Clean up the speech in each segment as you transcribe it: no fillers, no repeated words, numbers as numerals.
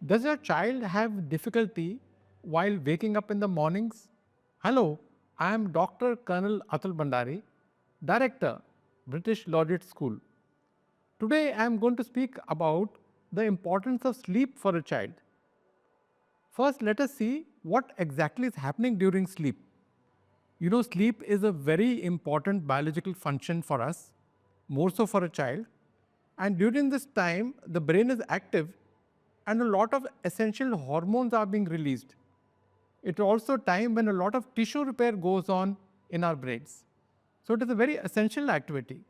Does your child have difficulty while waking up in the mornings? Hello, I am Dr. Colonel Atul Bhandari, Director, British Laureate School. Today I am going to speak about the importance of sleep for a child. First, let us see what exactly is happening during sleep. Sleep is a very important biological function for us, more so for a child. And during this time, the brain is active and a lot of essential hormones are being released. It's also time when a lot of tissue repair goes on in our brains. So it is a very essential activity.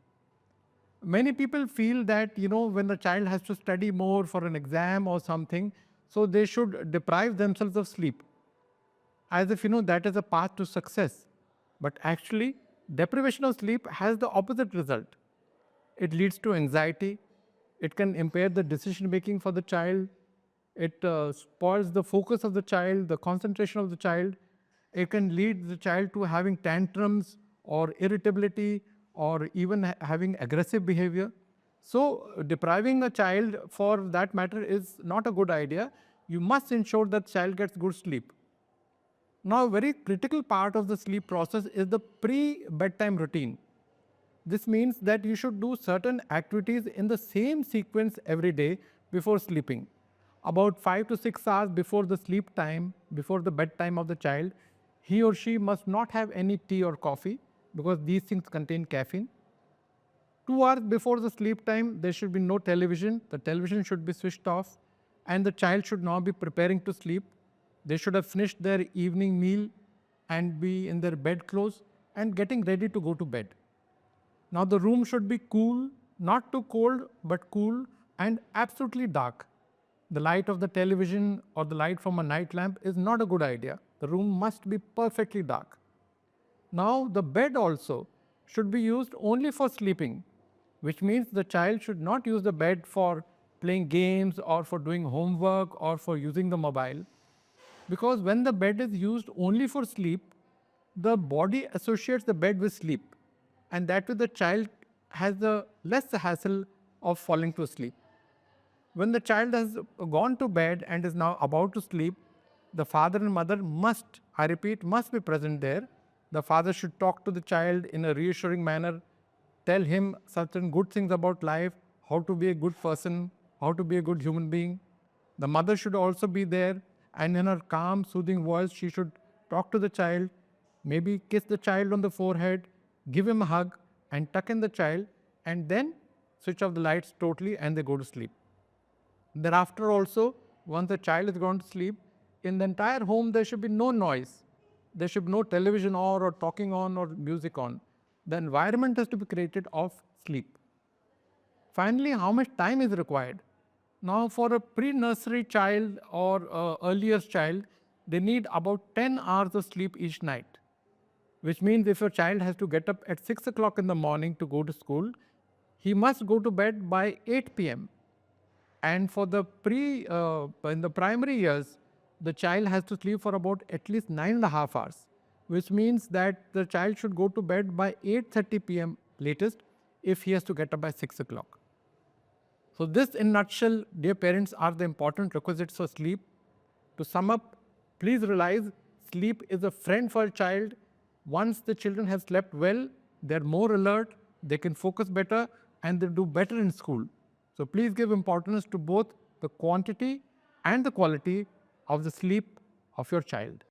Many people feel that, when the child has to study more for an exam or something, so they should deprive themselves of sleep as if that is a path to success. But actually, deprivation of sleep has the opposite result. It leads to anxiety, it can impair the decision making for the child, it spoils the focus of the child, the concentration of the child. It can lead the child to having tantrums or irritability or even having aggressive behavior. So, depriving a child for that matter is not a good idea. You must ensure that child gets good sleep. Now, a very critical part of the sleep process is the pre-bedtime routine. This means that you should do certain activities in the same sequence every day before sleeping. About 5 to 6 hours before the sleep time, before the bedtime of the child, he or she must not have any tea or coffee because these things contain caffeine. 2 hours before the sleep time, there should be no television. The television should be switched off, and the child should now be preparing to sleep. They should have finished their evening meal and be in their bed clothes and getting ready to go to bed. Now, the room should be cool, not too cold, but cool and absolutely dark. The light of the television or the light from a night lamp is not a good idea. The room must be perfectly dark. Now, the bed also should be used only for sleeping, which means the child should not use the bed for playing games or for doing homework or for using the mobile. Because when the bed is used only for sleep, the body associates the bed with sleep, and that way the child has the less hassle of falling to sleep. When the child has gone to bed and is now about to sleep, the father and mother must, I repeat, must be present there. The father should talk to the child in a reassuring manner, tell him certain good things about life, how to be a good person, how to be a good human being. The mother should also be there, and in her calm, soothing voice, she should talk to the child, maybe kiss the child on the forehead, give him a hug, and tuck in the child, and then switch off the lights totally and they go to sleep. Thereafter also, once the child has gone to sleep, in the entire home there should be no noise. There should be no television on or talking on or music on. The environment has to be created of sleep. Finally, how much time is required? Now, for a pre-nursery child or earlier child, they need about 10 hours of sleep each night, which means if your child has to get up at 6 o'clock in the morning to go to school, he must go to bed by 8 p.m. And for the in the primary years, the child has to sleep for about at least 9.5 hours, which means that the child should go to bed by 8:30 p.m. latest if he has to get up by 6 o'clock. So this in nutshell, dear parents, are the important requisites for sleep. To sum up, please realize sleep is a friend for a child. Once the children have slept well, they're more alert, they can focus better, and they do better in school. So please give importance to both the quantity and the quality of the sleep of your child.